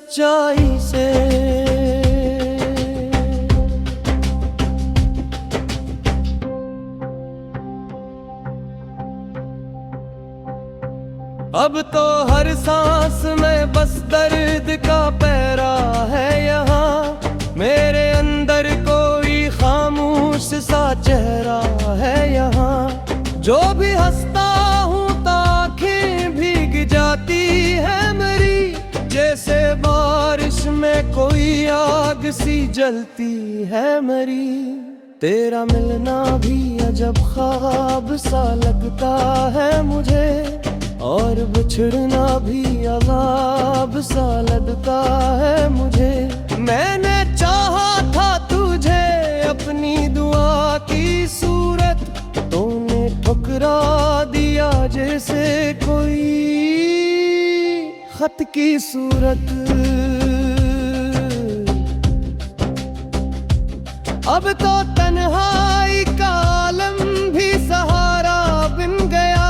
सच्चाई से। अब तो हर सांस में बस दर्द का पैरा है यहाँ, मेरे अंदर कोई खामोश सा चेहरा है यहाँ। जो भी हंसता हूँ तो आँखें भीग जाती है मेरी, जैसे बारिश में कोई आग सी जलती है मेरी। तेरा मिलना भी अजब ख्वाब सा लगता है मुझे, और बिछड़ना भी अज़ाब सा लगता है मुझे। मैंने चाहा था तुझे अपनी दुआ की सूरत, तूने ठुकरा दिया जैसे कोई खत की सूरत। अब तो तन्हाई का आलम भी सहारा बन गया,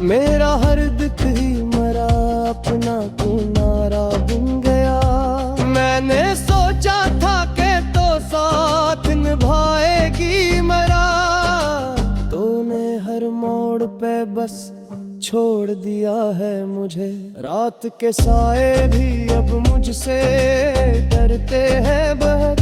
मेरा हर दुख ही मरा अपना तू नारा बन गया। मैंने सोचा था कि तो साथ निभाएगी मेरा, तूने हर मोड़ पे बस छोड़ दिया है मुझे। रात के साए भी अब मुझसे डरते हैं बहुत,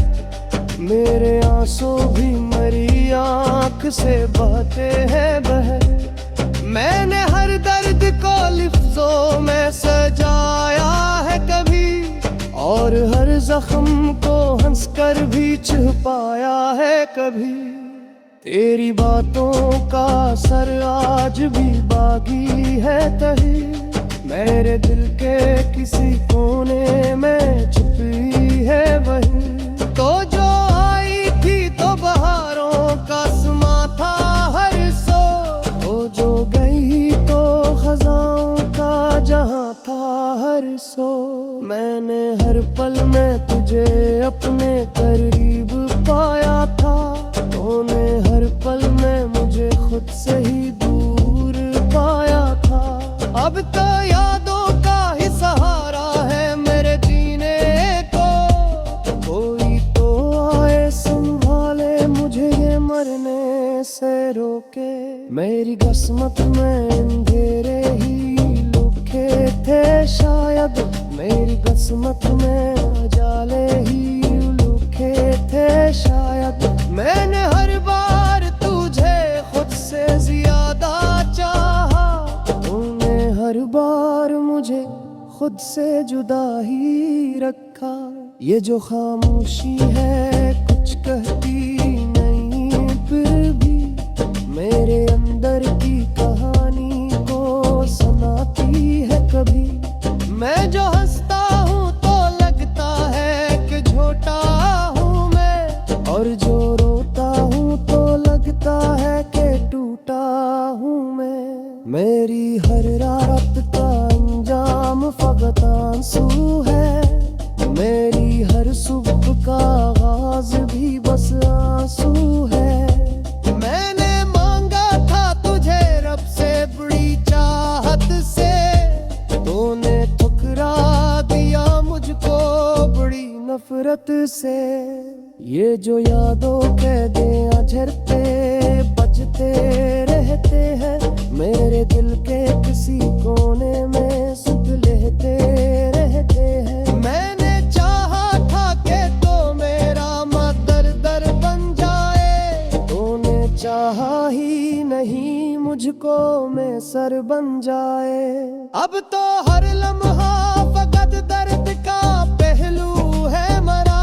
मेरे आंसू भी मरी आँख से बहते हैं बहर। मैंने हर दर्द को लिफ्ज़ों में सजाया है कभी, और हर जख्म को हंसकर भी छुपाया है कभी। तेरी बातों का असर आज भी बागी है तही, मेरे दिल के किसी कोने में छिपी है वही। तो जो आई थी तो बहारों का समा था हर सो, तो जो गई तो खजाओं का जहां था हर सो। मैंने हर पल में तुझे अपने करीब पाया था, तूने हर पल में मुझे खुद से ही दूर पाया था। अब तो यादों का ही सहारा है मेरे जीने को, कोई तो आए संभाले मुझे ये मरने से रोके। मेरी किस्मत में अंधेरे ही लिखे थे शायद, मेरी किस्मत में उजाले ही लिखे थे शायद। मैंने हर बार तुझे खुद से ज्यादा चाहा, तूने हर बार मुझे खुद से जुदा ही रखा। ये जो खामोशी है कुछ कहती नहीं, फिर भी मेरे अंदर की कहानी को सुनाती है कभी। मैं जो हंसता हूँ तो लगता है कि झूठा हूँ मैं, और जो रोता हूँ तो लगता है कि टूटा हूँ मैं। मेरी हर रात का अंजाम फकत आंसू है, मेरी हर सुबह का आगाज भी बस आंसू है। मैंने मांगा था तुझे रब से बड़ी चाहत से, तूने ठुकरा दिया मुझको बड़ी नफरत से। ये जो यादों के दिया झरते बजते रहते हैं, मेरे दिल के किसी कोने में सुध लेते रहते हैं। मैंने चाहा था कि तो मेरा मदर दर बन जाए, तूने चाहा ही नहीं मुझको में सर बन जाए। अब तो हर लम्हा फकत दर्द का पहलू है मरा,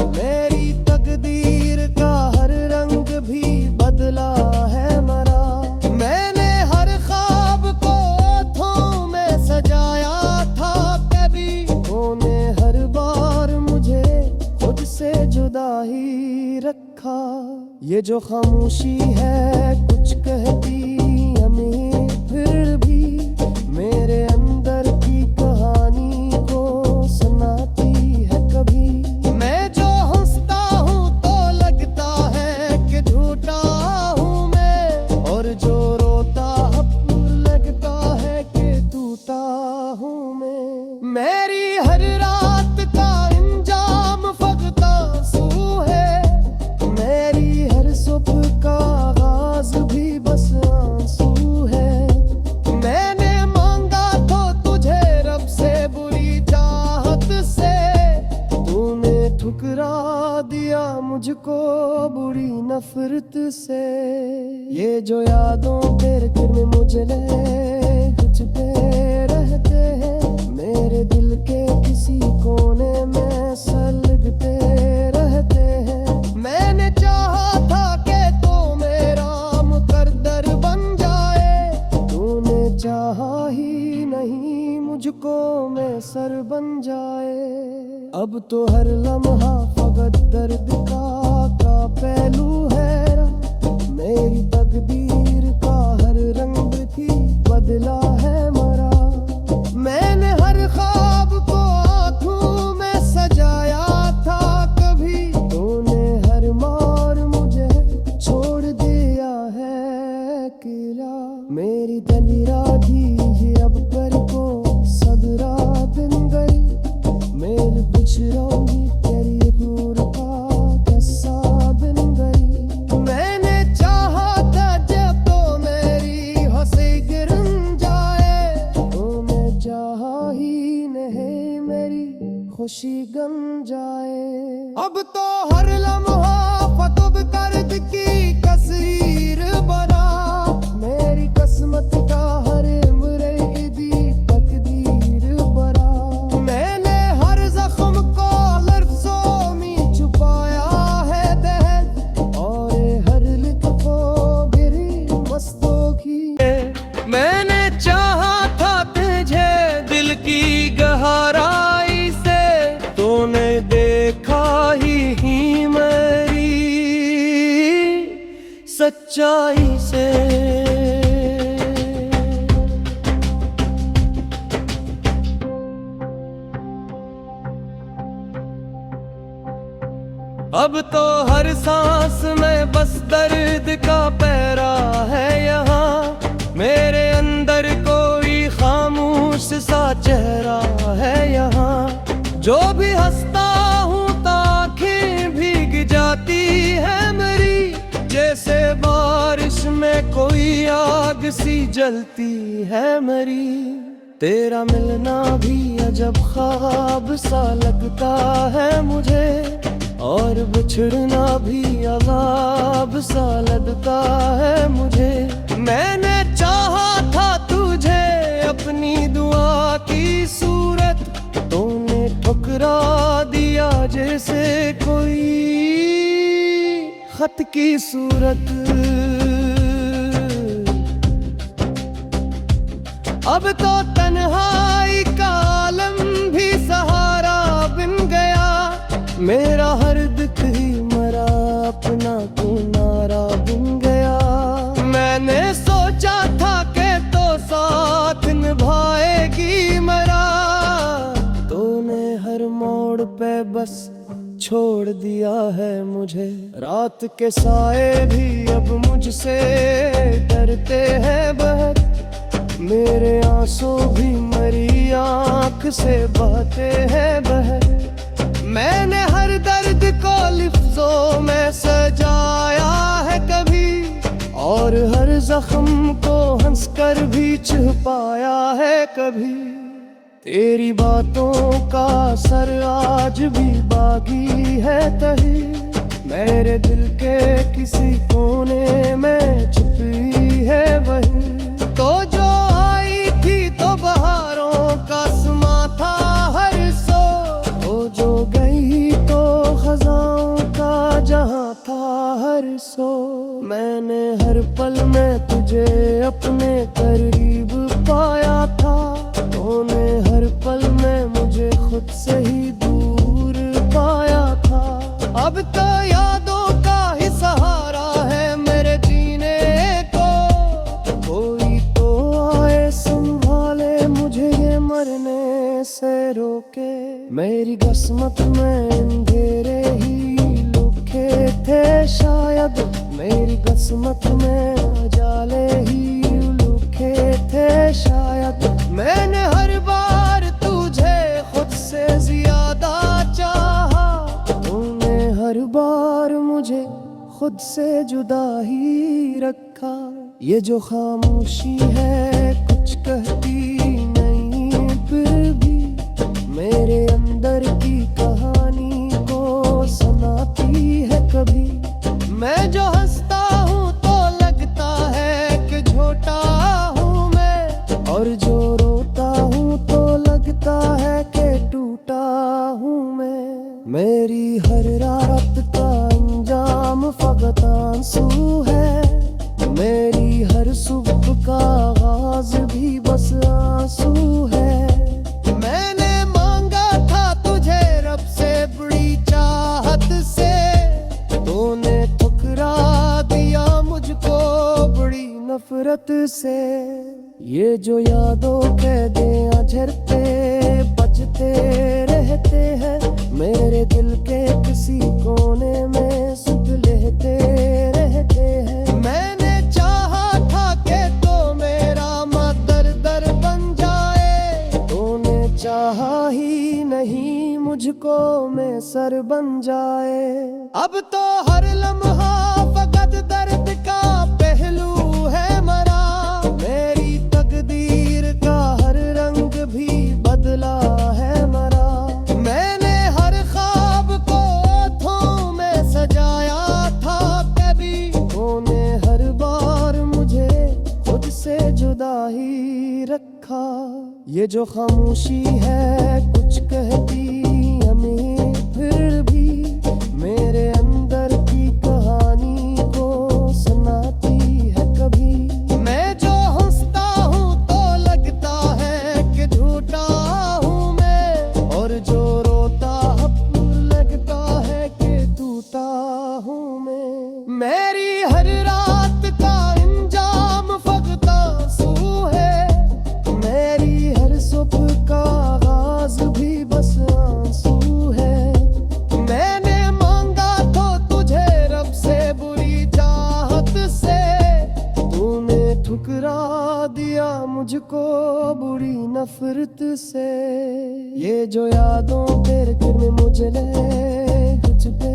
मेरी तकदीर का हर रंग भी बदला है मरा। मैंने हर ख्वाब को आँखों में सजाया था कभी, तूने हर बार मुझे खुद से जुदा ही रखा। ये जो खामोशी है कुछ कहती हमें, फिर भी मेरे अंदर की कहानी को सुनाती है कभी। मैं जो हंसता हूँ तो लगता है कि झूठा हूँ मैं, और जो रोता लगता है कि टूटा हूँ मैं। मेरी हर रात ठुकरा दिया मुझको बुरी नफरत से। ये जो यादों के किरने मुझे कुछ पे रहते हैं, मेरे दिल के किसी कोने में सलगते रहते हैं। मैंने चाहा था कि तो मेरा मुकद्दर बन जाए, तूने चाहा ही नहीं मुझको में सर बन जाए। अब तो हर लम्हा फकत दर्द का पहलू है, मेरी तकदीर का हर रंग भी बदला है मरा। मैंने हर ख्वाब को आँखों में सजाया था कभी, तूने हर मार मुझे छोड़ दिया है किला। मेरी दलीरा थी अब कर को सदरा दिन गई, मेल बिछड़ोगी तेरी नूर का किस्सा बिन गई। मैंने चाहा था जब तो मेरी हंसी गिरन जाए, तूने चाहा ही नहीं मेरी खुशी गम जाए। अब तो हर लम्हा फतब कर्द की तस्वीर बना, मेरी किस्मत का हर इम्रे दी तकदीर बना। मैंने हर जख्म को लफ्जों में छुपाया है दहन, और हर लिखो गिरी मस्तों की। मैंने चाहा था तुझे दिल की गहराई से, तूने देखा ही मेरी सच्चाई से। अब तो हर सांस में बस दर्द का पैरा है यहाँ, मेरे अंदर कोई खामोश सा चेहरा है यहाँ। जो भी हंसता हूँ आँखें भीग जाती है मेरी, जैसे बारिश में कोई आग सी जलती है मेरी। तेरा मिलना भी अजब ख्वाब सा लगता है मुझे, और बिछड़ना भी अज़ाब सा लगता है मुझे। मैंने चाहा था तुझे अपनी दुआ की सूरत, तूने ठुकरा दिया जैसे कोई खत की सूरत। अब तो तन्हाई का आलम भी सहारा बन गया, मेरा हर दुख ही मरा अपना तू नारा बन गया। मैंने सोचा था कि तो साथ निभाएगी मरा, तूने हर मोड़ पे बस छोड़ दिया है मुझे। रात के साए भी अब मुझसे डरते हैं बहर, मेरे आंसू भी मरी आँख से बहते हैं बहर। मैंने हर दर्द को लफ्जों में सजाया है कभी, और हर जख्म को हंसकर भी छुपाया है कभी। तेरी बातों का असर आज भी बागी है तही, मेरे दिल के किसी कोने में छुपी है वही। तो जो आई थी तो बहारों का समा था हर सो, वो जो गई तो खजाओं का जहां था हर सो। मैंने हर पल में तुझे अपने करीब पाया था, तूने हर पल में मुझे खुद से ही दूर पाया था। अब तो यादों का ही सहारा है मेरे जीने को, कोई तो आए संभाले मुझे ये मरने से रोके। मेरी किस्मत में अंधेरे ही लिखे थे शायद, मेरी किस्मत में उजाले ही लिखे थे शायद। मैंने हर बार तुझे खुद से ज्यादा चाहा, तूने हर बार मुझे खुद से जुदा ही रखा। ये जो खामोशी है कुछ कहती नहीं, फिर भी मेरे अंदर की कहानी को रात का अंजाम फकत आंसू है, मेरी हर सुबह का आगाज भी बस आंसू है। मैंने मांगा था तुझे रब से बड़ी चाहत से, तूने ठुकरा दिया मुझको बड़ी नफरत से। ये जो यादों के दिया झरते बजते रहते हैं, मेरे दिल के किसी कोने में सुध लेते रहते हैं। मैंने चाहा था कि तो मेरा दर दर बन जाए, तूने चाहा ही नहीं मुझको में सर बन जाए। अब तो हर लम्हा फकत दर्द का पहलू है मरा, मेरी तकदीर का हर रंग भी बदला है मरा। मैंने हर ख्वाब को ओठों में सजाया था कभी, तूने हर बार मुझे खुद से जुदा ही रखा। ये जो खामोशी है कुछ कहती हमें, फिर भी मेरे अंदर की कहानी को सुनाती है कभी। मैं जो हंसता हूँ तो लगता है कि झूठा हूँ मैं, और जो रोता लगता है कि टूटा हूँ मैं। मेरी हर रात का अंजाम फकत आंसू है, मेरी हर सुबह का आगाज भी बस आंसू है। मैंने मांगा तो तुझे रब से बुरी चाहत से, तूने ठुकरा दिया मुझको बुरी नफरत से। ये जो यादों तेरे गिर में मुझे ले कुचते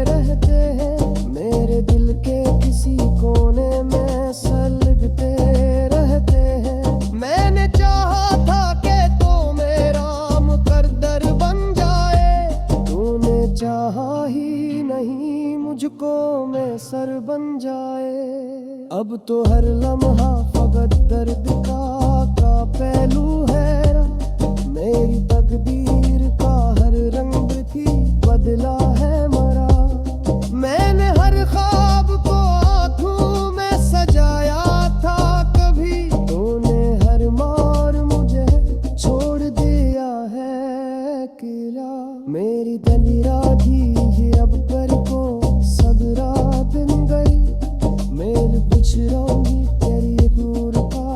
रहते हैं, मेरे दिल के किसी कोने में सलगते रहते हैं। मैंने चाहा था कि तो मेरा मुकद्दर बन जाए, तूने चाहा ही नहीं मुझको में सर बन जाए। अब तो हर लम्हा फकत दर्द का पहलू है, मेरी तकदीर का हर रंग भी बदला है मरा। मैंने हर ख्वाब को आँखों में सजाया था कभी, तूने हर मार मुझे छोड़ दिया है अकेला। मेरी दलीरा थी ये अब कर को सदरा बिन गई, मेल बिछड़ोगी तेरी दूर का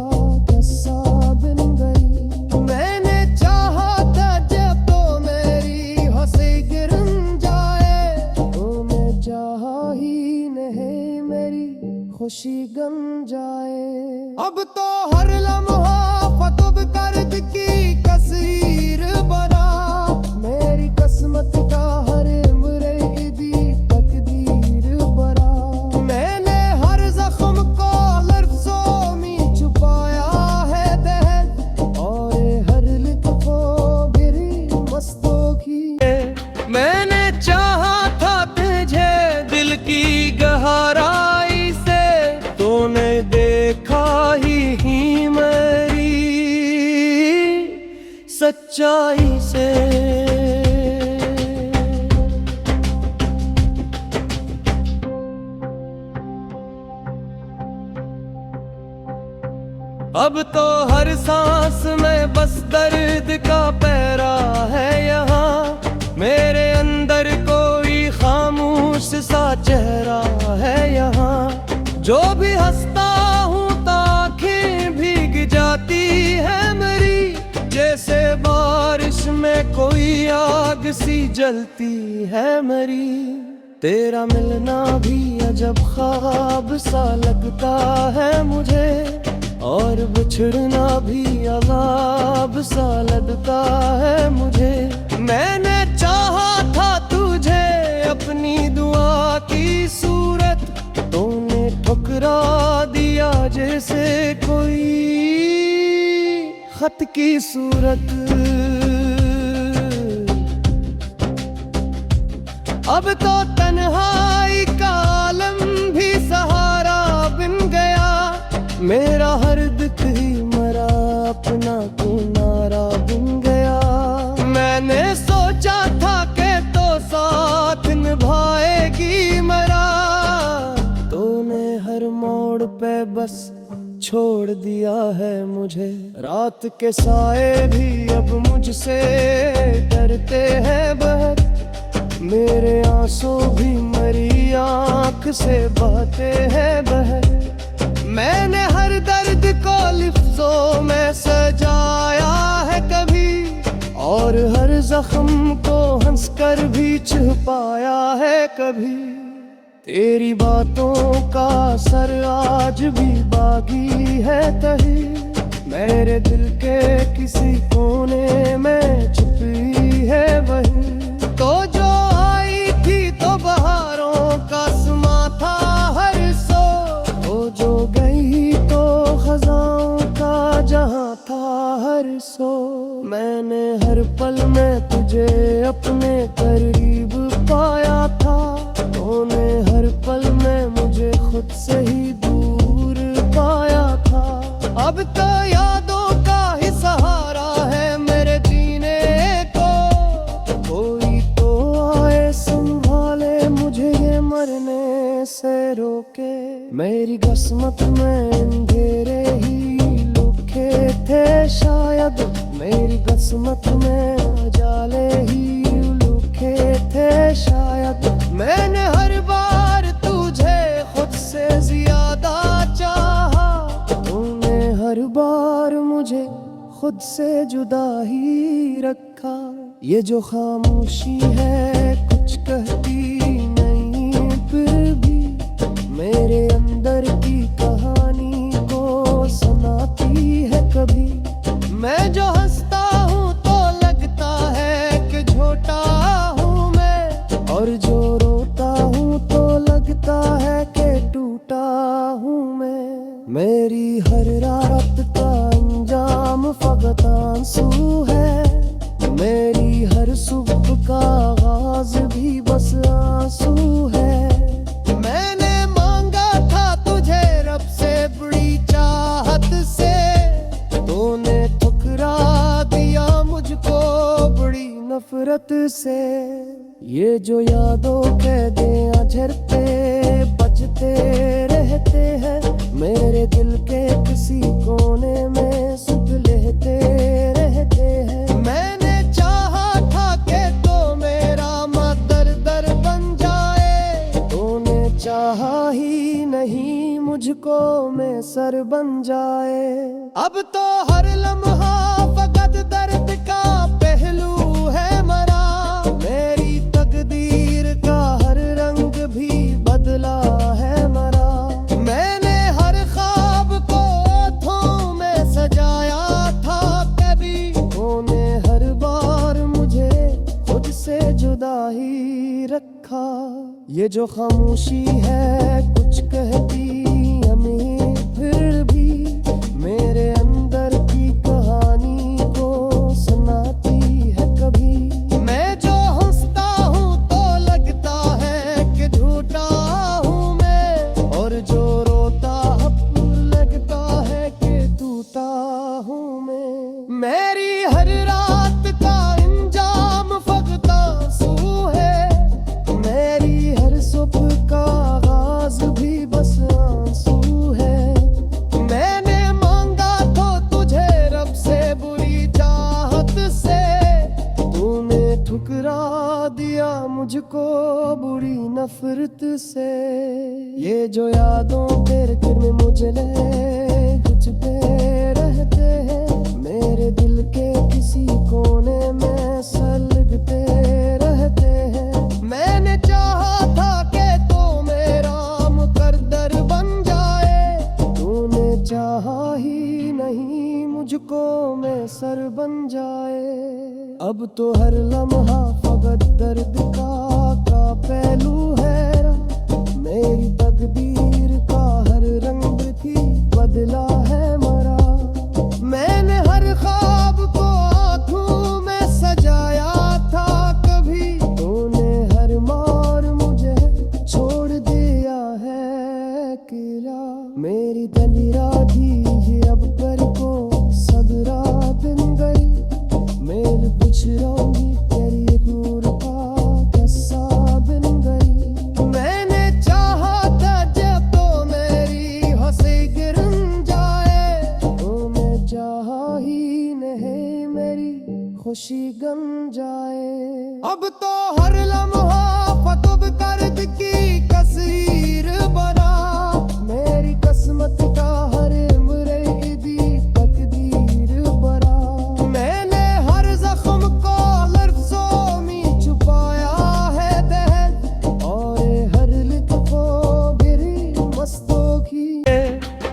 किस्सा बिन गई। मैंने चाहा था जब तो मेरी हंसी गिर जाए, तूने चाहा ही नहीं मेरी खुशी गम जाए। अब तो हर लम्हा फतब कर्द की कसीर बना, मेरी किस्मत का हर उम्र दी तकदीर बना। मैंने हर जख्म को लफ्जों में छुपाया है दहन, और हर लिखो गिरी मस्तों की। मैंने चाहा था तुझे दिल की गहराई से, तूने देखा ही मेरी सच्चाई से। अब तो हर सांस में बस दर्द का पैरा है यहाँ, मेरे अंदर कोई खामोश सा चेहरा है यहाँ। जो भी हंसता हूँ तो आँखें भीग जाती है मेरी, जैसे बारिश में कोई आग सी जलती है मेरी। तेरा मिलना भी अजब ख्वाब सा लगता है मुझे, और बिछड़ना भी अज़ाब सा लगता है मुझे। मैंने चाहा था तुझे अपनी दुआ की सूरत, तूने ठुकरा दिया जैसे कोई खत की सूरत। अब तो तन्हाई का आलम भी सहारा बन गया, मेरा हर दुख ही मरा अपना तू नारा बन गया। मैंने सोचा था कि तो साथ निभाए पे बस छोड़ दिया है मुझे। रात के साए भी अब मुझसे डरते हैं बहुत, मेरे आंसू भी मरी आंख से बहते हैं बहर। मैंने हर दर्द को लिफ्ज़ों में सजाया है कभी, और हर जख्म को हंसकर भी छुपाया है कभी। तेरी बातों का असर आज भी बाकी है तही, मेरे दिल के किसी कोने में छुपी है वही। तो जो आई थी तो बहारों का समा था हर सो, तो जो गई तो खजाओं का जहां था हर सो। मैंने हर पल में तुझे अपने करीब पाया था, तूने हर पल में मुझे खुद से ही दूर पाया था। अब तो यादों का ही सहारा है मेरे जीने को, कोई तो आए संभाले मुझे ये मरने से रोके। मेरी किस्मत में अंधेरे ही लिखे थे शायद, मेरी किस्मत में उजाले ही लिखे थे शायद। मैंने हर बार तुझे खुद से ज्यादा चाहा, तूने हर बार मुझे खुद से जुदा ही रखा। ये जो खामोशी है कुछ कहती नहीं, फिर भी मेरे अंदर की कहानी को सुनाती है कभी। मैं जो हंसता हूँ तो लगता है कि झूठा हूँ मैं, और जो रोता हूँ तो लगता है कि टूटा हूँ मैं। मेरी हर रात का अंजाम फकत आंसू है, मेरी हर सुबह का आगाज भी बस आंसू है। मैंने मांगा था तुझे रब से बड़ी चाहत से, तूने ठुकरा दिया मुझको बड़ी नफरत से। ये जो यादों के दिया झरते बजते रहते हैं, मेरे दिल के किसी कोने में सुध लेते रहते हैं। मैंने चाहा था कि तो मेरा मदर दर बन जाए, तूने चाहा ही नहीं मुझको में सर बन जाए। अब तो हर लम्हा फकत दर्द का पहलू है मरा, मेरी तकदीर का हर रंग भी बदला है मरा। मैंने हर ख्वाब को आँखों में सजाया था कभी, तूने हर बार मुझे खुद से जुदा ही रखा। ये जो खामोशी है कुछ कहती हमें, फिर भी मेरे अंदर की कहानी को सुनाती है कभी। मैं जो हंसता हूँ तो लगता है कि झूठा हूँ मैं, और जो रोता लगता है कि टूटा हूँ मैं। मेरी हर रात का अंजाम फकत आंसू है, मेरी हर सुबह का आगाज भी बस आंसू है। मैंने मांगा तो तुझे रब से बुरी चाहत से, तूने ठुकरा दिया मुझको बुरी नफरत से। ये जो यादों तेरे किरने मुझे कुछ पे रहते हैं, मेरे दिल के किसी कोने में सलगते रहते हैं। मैंने चाहा था कि तो मेरा मुकद्दर बन जाए, तूने चाहा ही नहीं मुझको में सर बन जाए। अब तो हर लम्हा फकत दर्द का पहलू है, मेरी तकदीर का हर रंग भी बदला है मरा। मैंने हर ख्वाब को आँखों में सजाया था कभी, तूने हर मार मुझे छोड़ दिया है अकेला। मेरी दलीरा थी अब कर को सदरा दिन गई, मेल बिछड़ोंगी तेरी नूर का खुशी गम जाए। अब तो हर लम्हा फतब कर्द की तस्वीर बना, मेरी किस्मत का हर इम्रे दी तकदीर बना। मैंने हर जख्म को लफ्जों में छुपाया है दहर, और हर लिख को गिरी मस्तों की।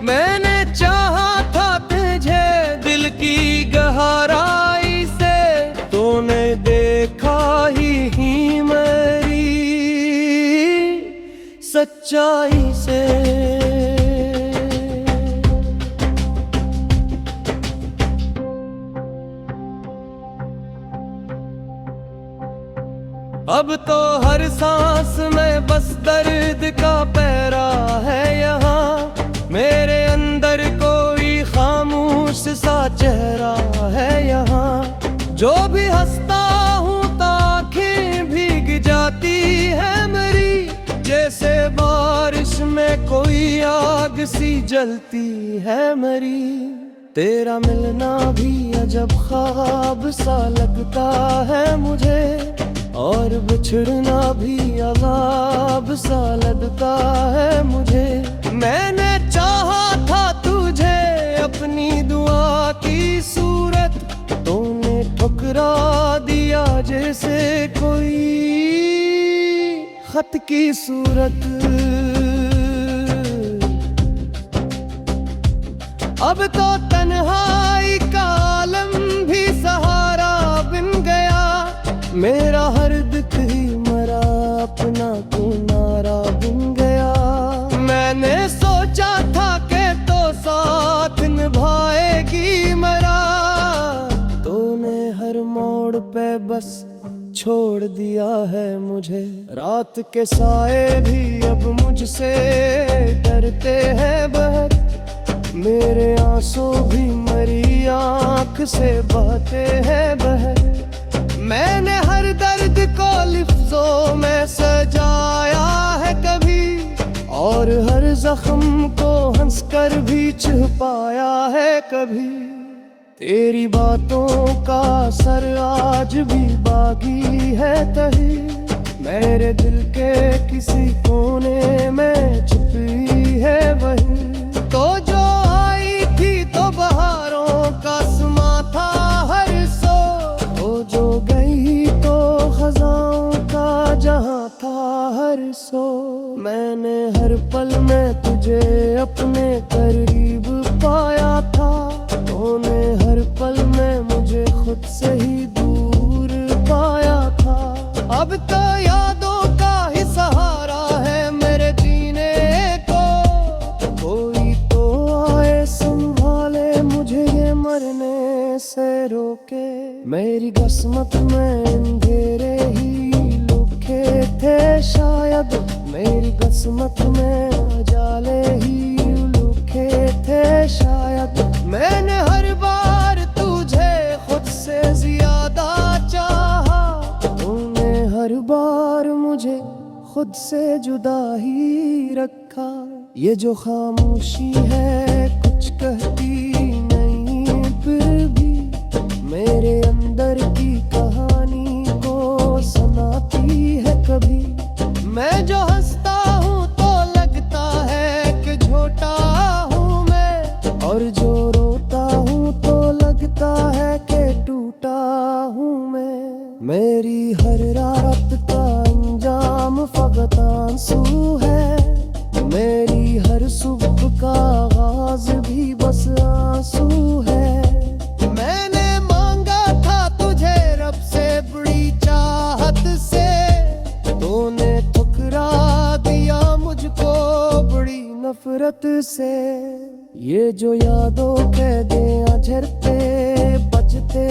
मैंने चाहा था तुझे दिल की गहराई से, तूने देखा ही मेरी सच्चाई से। अब तो हर सांस में बस दर्द का पैरा है यहाँ, मेरे अंदर कोई खामोश सा चेहरा है यहाँ। जो भी हंसता हूँ आँखें भीग जाती है मेरी, जैसे बारिश में कोई आग सी जलती है मेरी। तेरा मिलना भी अजब ख्वाब सा लगता है मुझे, और बिछड़ना भी अज़ाब सा लगता है मुझे। मैंने चाहा था तुझे अपनी दुआ की सूरत, तूने ठुकरा दिया जैसे कोई खत की सूरत। अब तो तन्हाई का आलम भी सहारा बन गया, मेरा हर दुख ही मरा अपना तू नारा बन गया। मैंने सोचा था कि तो साथ निभाएगी मेरा, तूने हर मोड़ पे बस छोड़ दिया है मुझे। रात के साए भी अब मुझसे डरते हैं बहर, मेरे आंसू भी मरी आँख से बहते हैं बहर। मैंने हर दर्द को लफ्जों में सजाया है कभी, और हर जख्म को हंसकर भी छुपाया है कभी। तेरी बातों का असर आज भी बागी है तही, मेरे दिल के किसी कोने में छुपी है वही। तो जो आई थी तो बहारों का समा था हर सो, तो जो गई तो खजाओं का जहां था हर सो। मैंने हर पल में तुझे अपने करीब पाया था, तूने हर पल में मुझे खुद से ही दूर पाया था। अब तो यादों का ही सहारा है मेरे जीने को, कोई तो आए संभाले मुझे ये मरने से रोके। मेरी किस्मत में अंधेरे ही लिखे थे शायद, मेरी किस्मत में उजाले ही लिखे थे शायद। मैंने हर बार तुझे खुद से ज्यादा चाहा, तूने हर बार मुझे खुद से जुदा ही रखा। ये जो खामोशी है कुछ कहती नहीं, फिर भी मेरे अंदर की कहानी को सुनाती है कभी। मैं जो हंसता हूँ तो लगता है कि झूठा हूँ मैं, और जो रोता हूँ तो लगता है कि टूटा हूँ मैं। मेरी हर रात का अंजाम फकत आंसू है, मेरी हर सुबह का आगाज भी बस आंसू है। मैंने मांगा था तुझे रब से बड़ी चाहत से, तूने ठुकरा दिया मुझको बड़ी नफरत से। ये जो यादों के दिया झरते बजते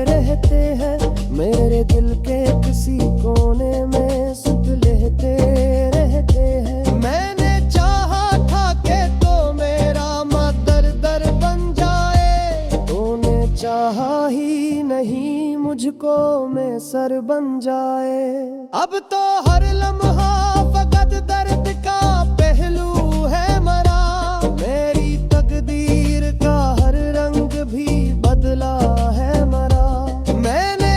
रहते हैं, मेरे दिल के किसी कोने में सुध लेते रहते हैं। मैंने चाहा था कि तो मेरा दर दर बन जाए, तूने चाहा ही नहीं मुझको में सर बन जाए। अब तो हर लम्हा फकत दर्द का पहलू है मरा, मेरी तकदीर का हर रंग भी बदला है मरा। मैंने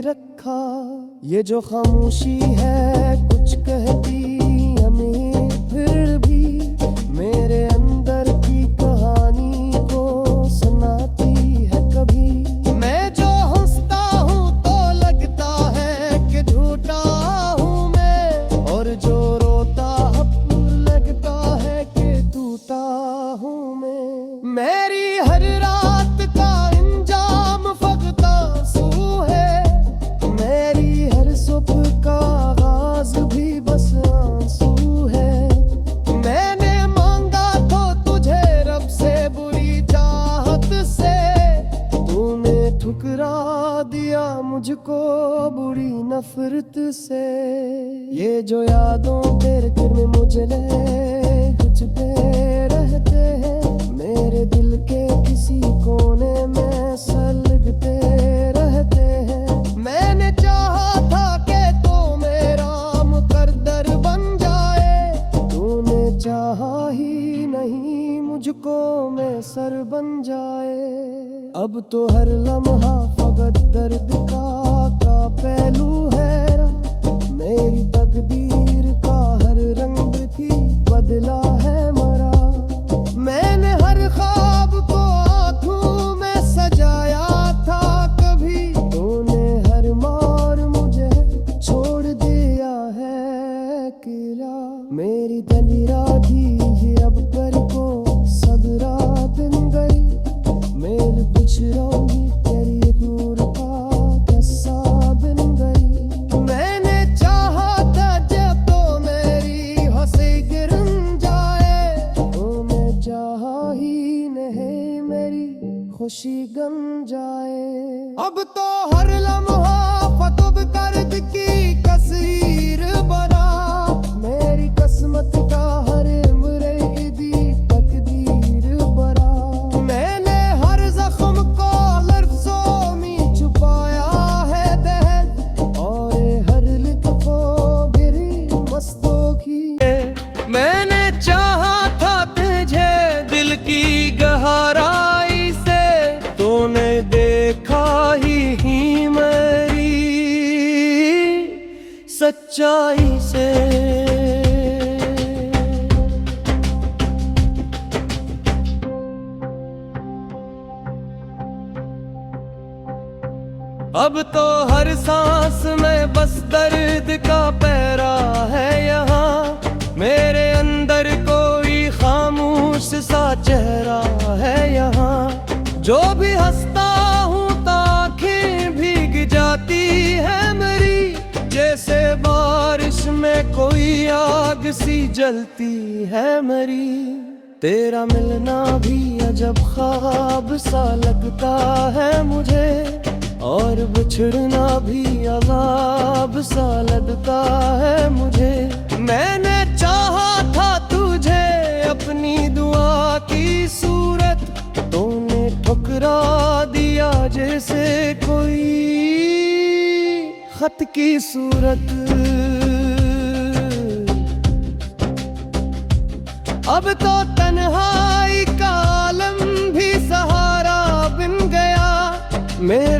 रखा। ये जो खामोशी है कुछ कहती हमें, फिर भी मेरे अंदर की कहानी को सुनाती है कभी। मैं जो हंसता हूँ तो लगता है कि झूठा हूँ मैं, और जो रोता लगता है कि टूटा हूँ मैं। मेरी हर रात का इंजाम फकत आंसू है, मेरी हर सुबह का आगाज भी बस आंसू है। मैंने मांगा तो तुझे रब से बुरी चाहत से, तूने ठुकरा दिया मुझको बुरी नफरत से। ये जो यादों तेरे गिर में मुझले कुछ पे रहते हैं, मेरे दिल के किसी कोने में सलगते रहते हैं। मैंने चाहा था कि तो मेरा मुकद्दर बन जाए, तूने चाहा ही नहीं मुझको मैं सर बन जाए। अब तो हर लम्हा फकत दर्द का पहलू है, मेरी तकदीर का हर रंग भी बदला है मरा। मैंने हर ख्वाब को आँखों में सजाया था कभी, तूने हर मार मुझे छोड़ दिया है अकेला। मेरी दलीरा थी ये अब कर को सदरा दिन गई, मेरे पिछड़ोगी तेरी एक नूर का कैसा दिन गई। मैंने चाहा था जब तो मेरी हंसी गिर जाए, तो मैं चाहा ही नहीं मेरी खुशी गम जाए। अब तो हर लम्हा फतब कर्द की तस्वीर बना, मेरी किस्मत का हर उम्र ईदी तकदीर बना। मैंने हर जख्म को लफ्जों में छुपाया है दहन, और हर लिखो गिरी मस्तों की। मैंने चाहा था तुझे दिल की गहराई से, तूने देखा ही मेरी सच्चाई से। अब तो हर सांस में बस दर्द का पैरा है यहाँ, मेरे अंदर कोई खामोश सा चेहरा है यहाँ। जो भी हंसता हूँ तो आँखें भीग जाती है मेरी, जैसे बारिश में कोई आग सी जलती है मेरी। तेरा मिलना भी अजब ख्वाब सा लगता है मुझे, और बिछड़ना भी अज़ाब सा लगता है मुझे। मैंने चाहा था तुझे अपनी दुआ की सूरत, तूने ठुकरा दिया जैसे कोई खत की सूरत। अब तो तन्हाई का आलम भी सहारा बन गया, मेरे